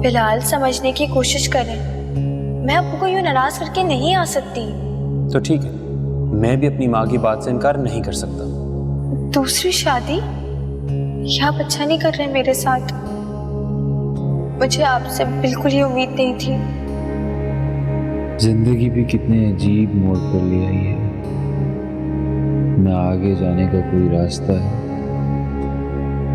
बिलाल समझने की कोशिश करें। मैं अब्बू को यूं नाराज करके नहीं आ सकती। तो ठीक है, मैं भी अपनी माँ की बात से इनकार नहीं कर सकता। दूसरी शादी? ये आप अच्छा नहीं कर रहे मेरे साथ। मुझे आपसे बिल्कुल ये उम्मीद नहीं थी। जिंदगी भी कितने अजीब मोड़ पर ले आई है। ना आगे जाने का कोई रास्ता है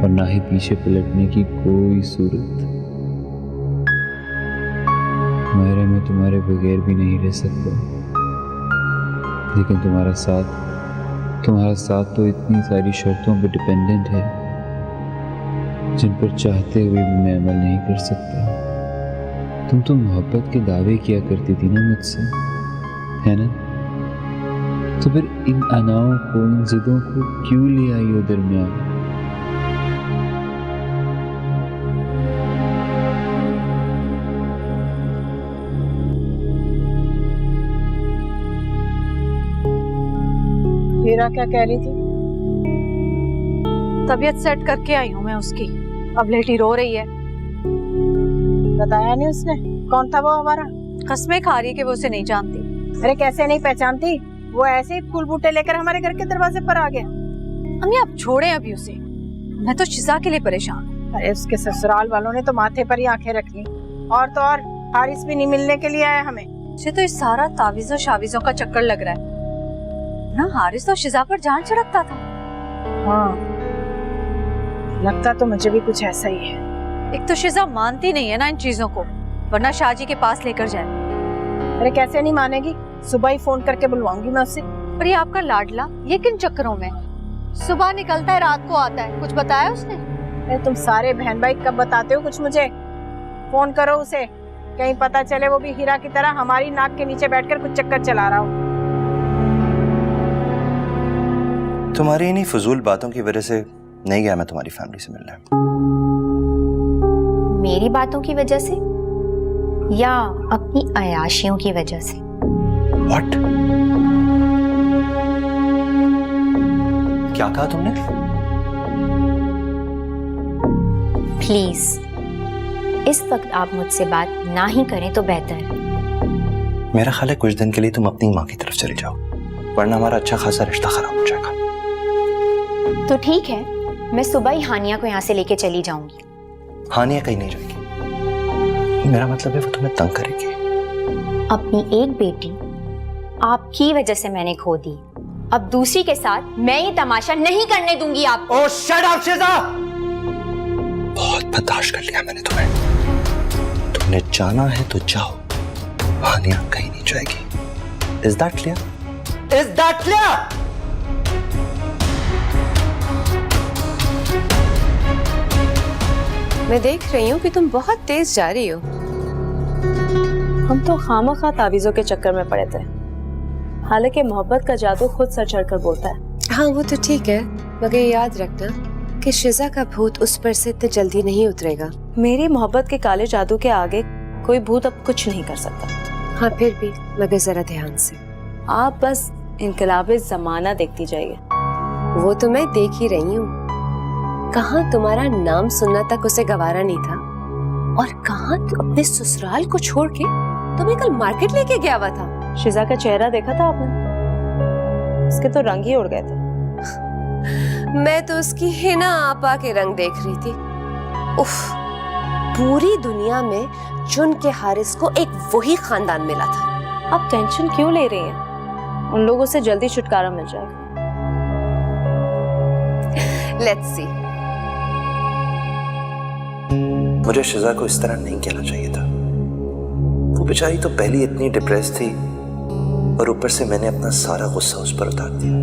और ना ही पीछे पलटने की कोई सूरत। मेरे मैं तुम्हारे बगैर भी नहीं रह सकता, लेकिन तुम्हारा साथ तो इतनी सारी शर्तों पर डिपेंडेंट है जिन पर चाहते हुए भी मैं अमल नहीं कर सकता। तुम तो मोहब्बत के दावे किया करती थी ना मुझसे, है ना? तो फिर इन अनाओं को, इन जिदों को क्यों ले आई हो दरमियान? हीरा क्या कह रही थी? तबीयत सेट करके आई हूँ मैं उसकी। अब लेटी रो रही है। बताया नहीं उसने कौन था वो हमारा? कसमें खा रही है कि वो उसे नहीं जानती। अरे कैसे नहीं पहचानती? वो ऐसे ही फूल बूटे लेकर हमारे घर के दरवाजे पर आ गया। अम्मी आप छोड़े अभी उसे। मैं तो शिजा के लिए परेशान हूँ। अरे उसके ससुराल वालों ने तो माथे पर ही आंखें रख ली। और तो और हारिस भी नहीं मिलने के लिए आया हमें। मुझे तो इस सारा तावीज़ों शावीज़ों का चक्कर लग रहा है ना। हारिस तो शिजा पर जान छिड़कता था। हाँ, लगता तो मुझे भी कुछ ऐसा ही है। एक तो शिजा मानती नहीं है ना इन चीजों को, वरना शाहजी के पास लेकर जाए। अरे कैसे नहीं मानेगी? सुबह ही फोन करके बुलवाऊंगी मैं उससे। और ये आपका लाडला ये किन चक्करों में? सुबह निकलता है रात को आता है, कुछ बताया उसने? अरे तुम सारे बहन भाई कब बताते हो कुछ मुझे? फोन करो उसे, कहीं पता चले वो भी हीरा की तरह हमारी नाक के नीचे बैठकर कुछ चक्कर चला रहा हो। तुम्हारी इन्हीं फजूल बातों की वजह से नहीं गया मैं तुम्हारी फैमिली से मिलने। मेरी बातों की वजह से या अपनी अयाशियों की वजह से? What? क्या कहा तुमने? प्लीज इस वक्त आप मुझसे बात ना ही करें तो बेहतर है। मेरा ख्याल है कुछ दिन के लिए तुम अपनी माँ की तरफ चली जाओ, वरना हमारा अच्छा खासा रिश्ता खराब हो जाएगा। तो ठीक है, मैं सुबह ही हानिया को यहाँ से लेके चली जाऊंगी। हानिया कहीं नहीं जाएगी। मेरा मतलब है वो तुम्हें तंग करेगी। अपनी एक बेटी आपकी वजह से मैंने खो दी, अब दूसरी के साथ मैं ये तमाशा नहीं करने दूंगी आपको। ओह शट अप शिजा! बहुत बर्दाश्त कर लिया मैंने तुम्हें। तुमने जाना है तो जाओ, हानिया कहीं नहीं जाएगी। Is that clear? Is that clear? मैं देख रही हूँ कि तुम बहुत तेज जा रही हो। हम तो खामखा तावीज़ों के चक्कर में पड़े थे, हालांकि मोहब्बत का जादू खुद सर चढ़कर बोलता है। हाँ वो तो ठीक है, मगर याद रखना कि शिजा का भूत उस पर से इतने जल्दी नहीं उतरेगा। मेरी मोहब्बत के काले जादू के आगे कोई भूत अब कुछ नहीं कर सकता। हाँ फिर भी, मगर जरा ध्यान से। आप बस इनकलाबे जमाना देखती जाइए। वो तो मैं देख ही रही हूँ। कहाँ तुम्हारा नाम सुनना तक उसे गवारा नहीं था, और कहाँ तो अपने ससुराल को छोड़ के तुम्हें कल मार्केट लेके गया हुआ था। शिजा का चेहरा देखा था आपने? उसके तो रंग ही उड़ गए थे। मैं तो उसकी हिना आपा के रंग देख रही थी। उफ, पूरी दुनिया में चुन के हारिस को एक वही खानदान मिला था। आप टेंशन क्यों ले रही हैं? उन लोगों से जल्दी छुटकारा मिल जाएगा। Let's see. मुझे शिजा को इस तरह नहीं कहना चाहिए था। वो बेचारी तो पहले इतनी डिप्रेस थी और ऊपर से मैंने अपना सारा गुस्सा उस पर उतार दिया।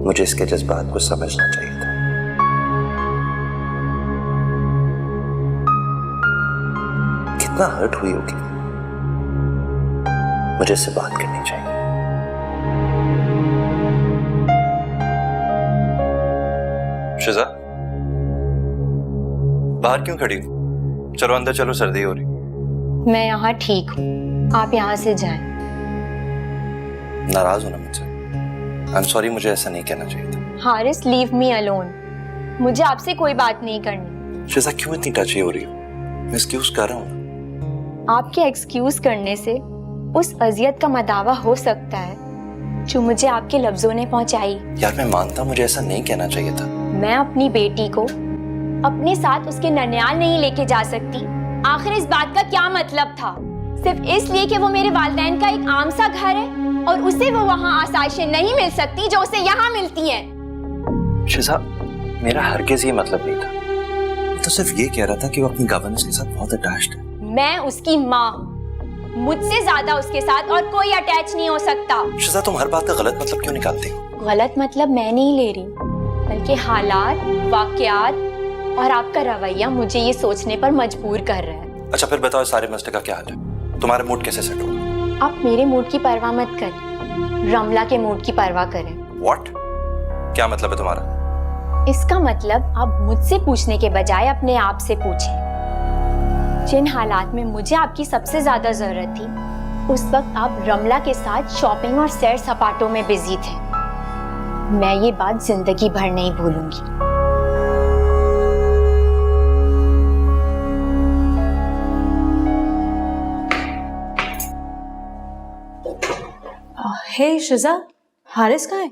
मुझे इसके जज्बात को समझना चाहिए था। कितना हर्ट हुई होगी। मुझे इससे बात करनी चाहिए। शिजा, बाहर क्यों खड़ी हो? चलो अंदर चलो, सर्दी हो रही। मैं यहाँ ठीक हूँ, आप यहाँ से जाएं। नाराज हो ना मुझसे? आई एम सॉरी, मुझे ऐसा नहीं कहना चाहिए था। हारिस लीव मी अलोन, मुझे आपसे कोई बात नहीं करनी। शिजा क्यों इतनी टची हो रही हो? मैं एक्सक्यूज कर रहा हूँ। आपके एक्सक्यूज करने से उस अजियत का मदावा हो सकता है जो मुझे आपके लफ्जों ने पहुंचाई। यार मैं मानता, मुझे ऐसा नहीं कहना चाहिए था। मैं अपनी बेटी को अपने साथ उसके ननियाल नहीं लेके जा सकती। आखिर इस बात का क्या मतलब था? सिर्फ इसलिए कि वो मेरे वालिदैन का एक आम सा घर है और उसे वो वहाँ आसाइशें नहीं मिल सकती जो उसे यहाँ मिलती हैं। शिजा, मेरा हरगिज़ ये मतलब नहीं था। मैं तो सिर्फ ये कह रहा था कि वो अपनी गवर्नेंस के साथ बहुत अटैच्ड है। मैं उसकी माँ हूँ। मुझसे ज्यादा उसके साथ और कोई अटैच नहीं हो सकता। शिजा, तुम हर बात का गलत मतलब क्यों निकालती हो? गलत मतलब मैं नहीं ले रही, बल्कि हालात, वाकयात और आपका रवैया मुझे ये सोचने पर मजबूर कर रहा है। अच्छा फिर बताओ, सारे मसले का क्या हाल है? तुम्हारा मूड कैसे सेट होगा? आप मेरे मूड की परवाह मत करें, रमला के मूड की परवाह करें। What? क्या मतलब है तुम्हारा? इसका मतलब आप मुझसे पूछने के बजाय अपने आप से पूछें। जिन हालात में मुझे आपकी सबसे ज्यादा जरूरत थी, उस वक्त आप रमला के साथ शॉपिंग और सैर सपाटों में बिजी थे। मैं ये बात जिंदगी भर नहीं भूलूंगी। हे शिजा, हारिस कहाँ है?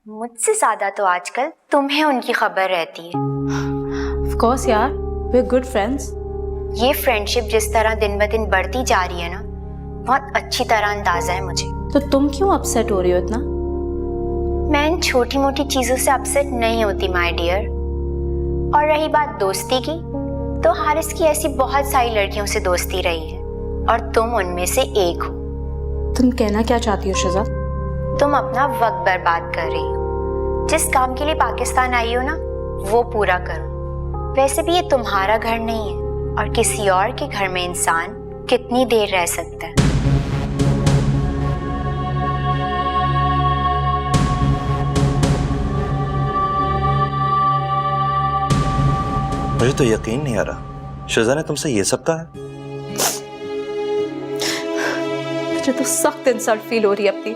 मुझसे ज्यादा तो आजकल तुम्हें उनकी खबर रहती है। ऑफ कोर्स यार, वी आर गुड फ्रेंड्स। ये फ्रेंडशिप जिस तरह दिन ब दिन बढ़ती जा रही है ना, बहुत अच्छी तरह अंदाजा है मुझे। तो तुम क्यों अपसेट हो रही हो इतना? मैं इन छोटी मोटी चीजों से अपसेट नहीं होती माय डियर। और रही बात दोस्ती की, तो हारिस की ऐसी बहुत सारी लड़कियों से दोस्ती रही है और तुम उनमें से एक हो। तुम कहना क्या चाहती हो शिजा? तुम अपना वक्त बर्बाद कर रही हो। जिस काम के लिए पाकिस्तान आई हो ना, वो पूरा करो। वैसे भी ये तुम्हारा घर नहीं है और किसी और के घर में इंसान कितनी देर रह सकता है। मुझे तो यकीन नहीं आ रहा, शिजा ने तुमसे ये सब कहा है? मुझे तो सख्त इंसल्ट फील हो रही है अपनी।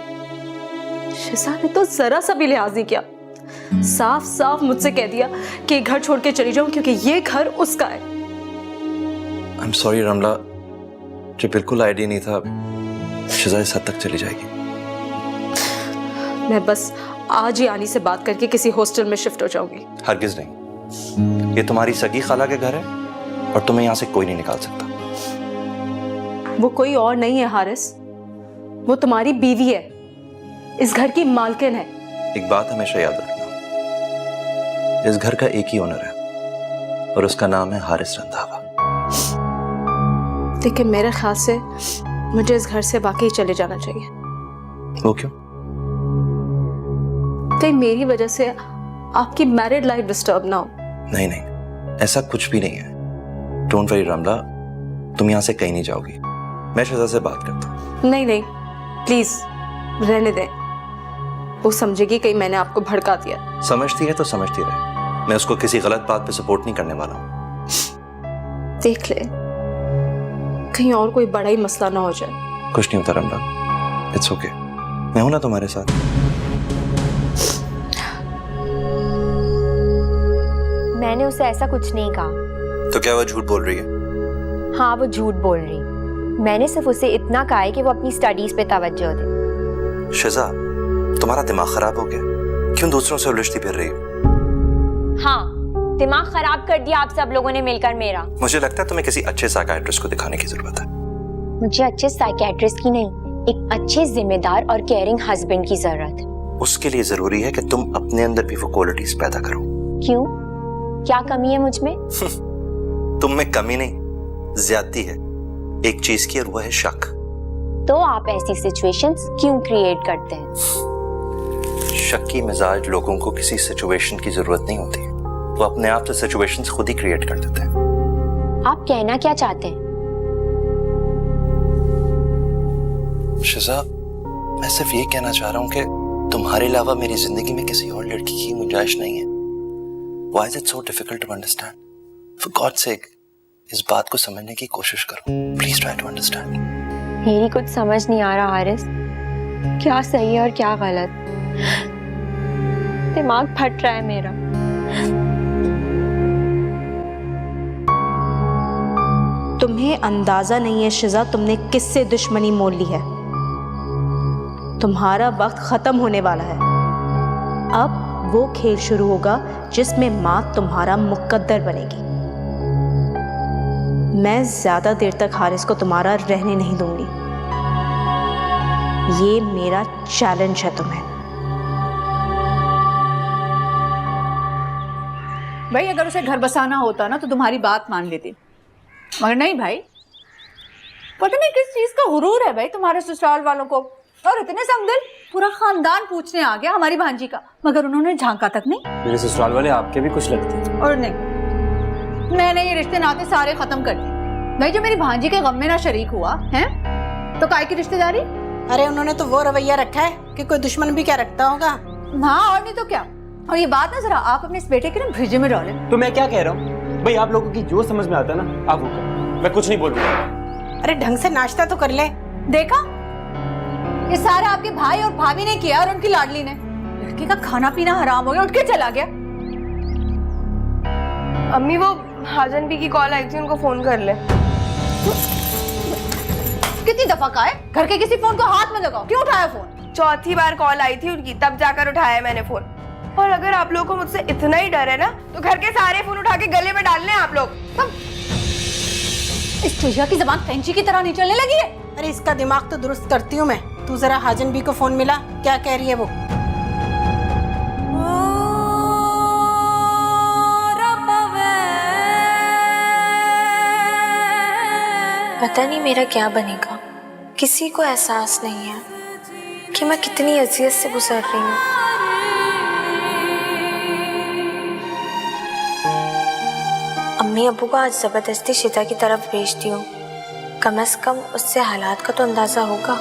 शिजा ने तो जरा सा भी लिहाज नहीं किया। साफ साफ मुझसे कह दिया कि घर छोड़ के चली जाऊं क्योंकि ये घर उसका है। आई एम सॉरी रमला, मुझे बिल्कुल आइडिया नहीं था शिजा इस हद तक चली जाएगी। मैं बस आज ही आनी से बात करके किसी हॉस्टल में शिफ्ट हो जाऊंगी। हरगिज नहीं, ये तुम्हारी सगी खाला के घर है और तुम्हें यहाँ से कोई नहीं निकाल सकता। वो कोई और नहीं है हारिस, वो तुम्हारी बीवी है, इस घर की मालकिन है। एक बात हमेशा याद रखना, इस घर का एक ही ओनर है और उसका नाम है हारिस रंधावा। लेकिन मेरे ख्याल से मुझे इस घर से वाकई चले जाना चाहिए। वो क्यों? कहीं मेरी वजह से आपकी मैरिड लाइफ डिस्टर्ब ना हो। नहीं नहीं, ऐसा कुछ भी नहीं है। डोंट वरी रमला, तुम यहाँ से कहीं नहीं जाओगी। मैं शिजा से बात करता हूँ। नहीं नहीं, प्लीज रहने दें। वो समझेगी कहीं मैंने आपको भड़का दिया। समझती है तो समझती रहे, मैं उसको किसी गलत बात पे सपोर्ट नहीं करने वाला हूँ। देख ले, कहीं और कोई बड़ा ही मसला ना हो जाए। कुछ नहीं होता रमला, इट्स ओके, मैं हूं ना तुम्हारे साथ। मैंने उसे ऐसा कुछ नहीं कहा। तो क्या वो झूठ बोल रही है? हाँ, वो झूठ बोल रही। मैंने सिर्फ उसे इतना कहा है कि वो अपनी स्टडीज पे तवज्जो दे। शिजा, तुम्हारा दिमाग खराब हो गया? क्यों दूसरों से उलझती फिर रही हो? हाँ, दिमाग खराब कर दिया आप सब लोगों ने मिलकर मेरा। मुझे लगता है तुम्हें किसी अच्छे साइकियाट्रिस्ट को दिखाने की जरूरत है। मुझे अच्छे साइकियाट्रिस्ट की नहीं, एक अच्छे जिम्मेदार और केयरिंग हस्बैंड की जरूरत है। उसके लिए जरूरी है कि तुम अपने अंदर भी वो क्वालिटीज पैदा करो। क्यों? क्या कमी है मुझ में? तुम में कमी नहीं, ज्यादती है एक चीज की, और वो है शक। तो आप ऐसी सिचुएशंस क्यों क्रिएट करते हैं? शक्की मिजाज लोगों को किसी सिचुएशन की जरूरत नहीं होती, वो अपने आप से सिचुएशंस खुद ही क्रिएट कर देते हैं। आप कहना क्या चाहते हैं? शिजा, मैं सिर्फ ये कहना चाह रहा हूँ कि तुम्हारे अलावा मेरी जिंदगी में किसी और लड़की की गुंजाइश नहीं है। Why is it so difficult to understand? For God's sake, इस बात को समझने की कोशिश करो। Please try to understand. मेरी कुछ समझ नहीं आ रहा हारिस, क्या सही है और क्या गलत। दिमाग फट रहा है मेरा। तुम्हें अंदाजा नहीं है शिजा, तुमने किससे दुश्मनी मोल ली है। तुम्हारा वक्त खत्म होने वाला है। अब वो खेल शुरू होगा जिसमें माँ तुम्हारा मुकद्दर बनेगी। मैं ज्यादा देर तक हारिस को तुम्हारा रहने नहीं दूंगी। ये मेरा चैलेंज है तुम्हें। भाई अगर उसे घर बसाना होता ना तो तुम्हारी बात मान लेती, मगर नहीं भाई। पता नहीं किस चीज का गुरूर है भाई तुम्हारे ससुराल वालों को, और इतने संगदिल, पूरा खानदान पूछने आ गया हमारी भांजी का, मगर उन्होंने झांका तक नहीं। मेरे ससुराल वाले आपके भी कुछ लगते हैं। और नहीं, मैंने ये रिश्ते नाते सारे खत्म कर दिए भाई। जो मेरी भांजी के गम में ना शरीक हुआ है तो काय की रिश्तेदारी। अरे उन्होंने तो वो रवैया रखा है कि कोई दुश्मन भी क्या रखता होगा। हाँ और नहीं तो क्या। और ये बात ना जरा आप अपने इस बेटे के ना भेजे में डालें। तो मैं क्या कह रहा हूँ भाई, आप लोगों की जो समझ में आता है ना आप वो करो, मैं कुछ नहीं बोल रहा। अरे ढंग से नाश्ता तो कर ले। देखा, ये सारा आपके भाई और भाभी ने किया और उनकी लाडली ने। लड़के का खाना पीना हराम हो गया, उठ के चला गया। अम्मी वो हाजन भी की कॉल आई थी, उनको फोन कर ले। कितनी दफा कहा है घर के किसी फोन को हाथ में लगाओ, क्यों उठाया फोन? चौथी बार कॉल आई थी उनकी, तब जाकर उठाया मैंने फोन। और अगर आप लोगों को मुझसे इतना ही डर है ना तो घर के सारे फोन उठा के गले में डाल लें आप लोग। इस चुहिया की जबान कैंची की तरह नहीं चलने लगी है। अरे इसका दिमाग तो दुरुस्त करती हूँ मैं। तू जरा हाजन बी को फोन मिला, क्या कह रही है वो। पता नहीं मेरा क्या बनेगा। किसी को एहसास नहीं है कि मैं कितनी अजियत से गुजर रही हूँ। अम्मी अब्बू को आज जबरदस्ती शिजा की तरफ भेजती हूँ, कम से कम उससे हालात का तो अंदाजा होगा।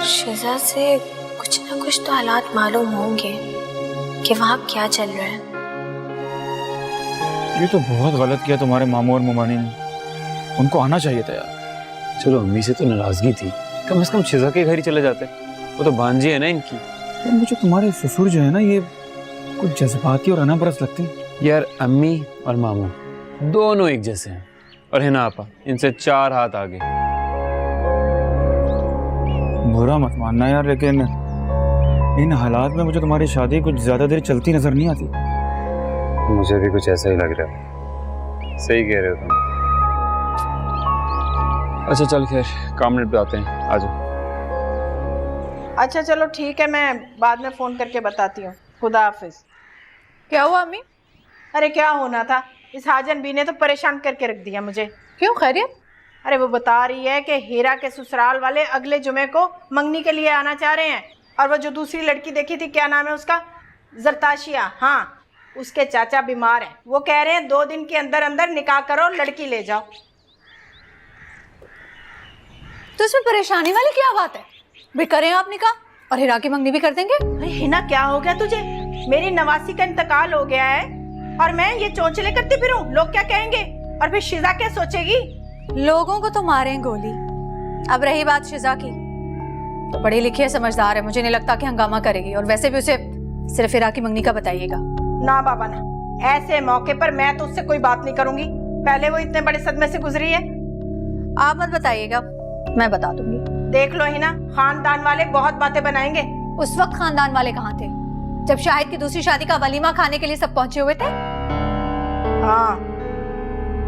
शिजा से कुछ ना कुछ तो हालात मालूम होंगे कि वहाँ क्या चल रहा है। ये तो बहुत गलत किया तुम्हारे मामू और मुमानी ने, उनको आना चाहिए था यार। चलो अम्मी से तो नाराजगी थी, कम से कम शिजा के घर ही चले जाते, वो तो भांजी है ना इनकी। यार मुझे तुम्हारे ससुर जो है ना ये कुछ जज्बाती और अनाबरस लगते हैं। यार अम्मी और मामू दोनों एक जैसे हैं, और है ना आपा इनसे 4 हाथ आगे। बुरा मत मानना यार, लेकिन इन हालात में मुझे तुम्हारी शादी कुछ ज्यादा देर चलती नजर नहीं आती। मुझे भी कुछ ऐसा ही लग रहा है। सही कह रहे हो तुम। अच्छा चल खैर, काम मिनट पे आते हैं, आ जाओ। अच्छा चलो ठीक है, मैं बाद में फोन करके बताती हूँ। खुदा हाफिज। क्या हुआ अम्मी? अरे क्या होना था, इस हाजन बी ने तो परेशान करके रख दिया मुझे। क्यों, खैरियत? अरे वो बता रही है कि हीरा के ससुराल वाले अगले जुमे को मंगनी के लिए आना चाह रहे हैं, और वो जो दूसरी लड़की देखी थी, क्या नाम है उसका, जरताशिया, हाँ उसके चाचा बीमार हैं। वो कह रहे हैं 2 दिन के अंदर अंदर निकाह करो, लड़की ले जाओ। तो इसमें परेशानी वाली क्या बात है? भी करें आप निकाह और हीरा की मंगनी भी कर देंगे। अरे हिना क्या हो गया तुझे? मेरी नवासी का इंतकाल हो गया है और मैं ये चोंचले करती फिरूं, लोग क्या कहेंगे? और फिर शिजा क्या सोचेगी? लोगों को तो मारें गोली। अब रही बात शिजा की, तो पढ़ी लिखी है, समझदार है, मुझे नहीं लगता कि हंगामा करेगी। और वैसे भी उसे सिर्फ हीरा की मंगनी का बताइएगा। ना बाबा ना, ऐसे मौके पर मैं तो उससे कोई बात नहीं करूंगी। पहले वो इतने बड़े सदमे से गुजरी है। आप मत बताइएगा, मैं बता दूंगी। देख लो हिना, खानदान वाले बहुत बातें बनाएंगे। उस वक्त खानदान वाले कहाँ थे जब शाहिद की दूसरी शादी का वलीमा खाने के लिए सब पहुंचे हुए थे? हाँ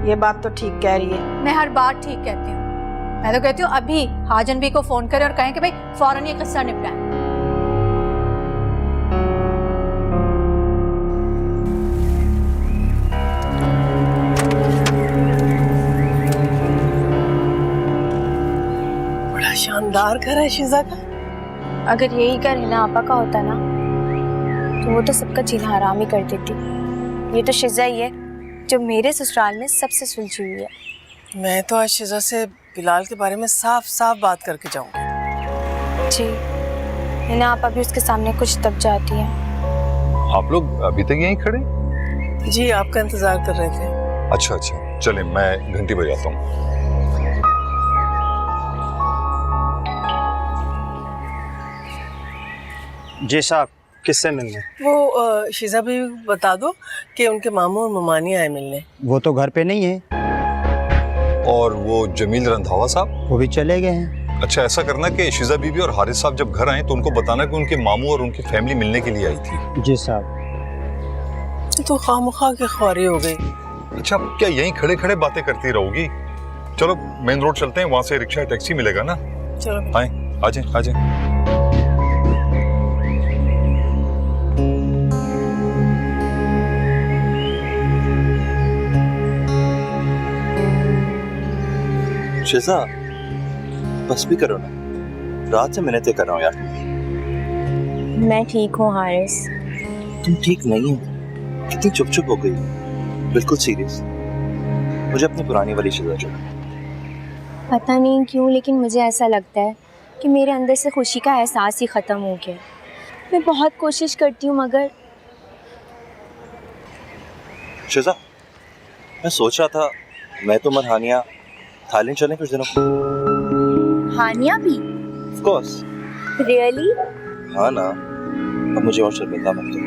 ये बात तो ठीक कह रही है। मैं हर बात ठीक कहती हूँ। मैं तो कहती हूँ अभी हाजन बी को फोन करें और कहें कि भाई फौरन ये किस्सा निपटाएं। बड़ा शानदार घर है शिजा का। अगर यही घर हिना आपा का होता ना तो वो तो सबका जीना हराम ही कर देती। ये तो शिजा ही है जो मेरे ससुराल में सबसे सुलझी हुई है। मैं तो आज शिजा से बिलाल के बारे में साफ साफ बात करके जाऊंगी। जी, हिना आपा भी उसके सामने कुछ दब जाती है। आप लोग अभी तक यहीं खड़े? जी आपका इंतजार कर रहे थे। अच्छा अच्छा, चले मैं घंटी बजाता हूँ। जी साहब, किससे मिलने? वो शीजा भी बता दो कि उनके मामू और ममानी आए मिलने। वो तो घर पे नहीं है। और वो जमील रंधावा साहब? वो भी चले गए हैं। अच्छा, ऐसा करना कि शीजा बीबी और हारिस साहब जब घर आए तो उनको बताना कि उनके मामू और उनकी फैमिली मिलने के लिए आई थी। जी साहब। तो खामखा के ख्वारी हो गई। अच्छा, क्या यहीं खड़े खड़े बातें करती रहोगी? चलो मेन रोड चलते हैं, वहां से रिक्शा टैक्सी मिलेगा ना। चलो आए, आ जाए आ जाए। शिजा, बस भी करो ना, रात से मिन्नतें कर रहा हूँ यार। मैं ठीक हूँ हारिस। तुम ठीक नहीं हो, कितनी चुप चुप हो गई, बिल्कुल सीरियस। मुझे अपनी पुरानी वाली शिजा जो। पता नहीं क्यों लेकिन मुझे ऐसा लगता है कि मेरे अंदर से खुशी का एहसास ही ख़त्म हो गया। मैं बहुत कोशिश करती हूँ मगर। शिजा, मैं सोच रहा था मैं तो और हानिया थाईलैंड चलें कुछ दिनों को। हानिया भी? Of course. रियली? हाँ ना, अब मुझे और शर्मिंदा मत करो।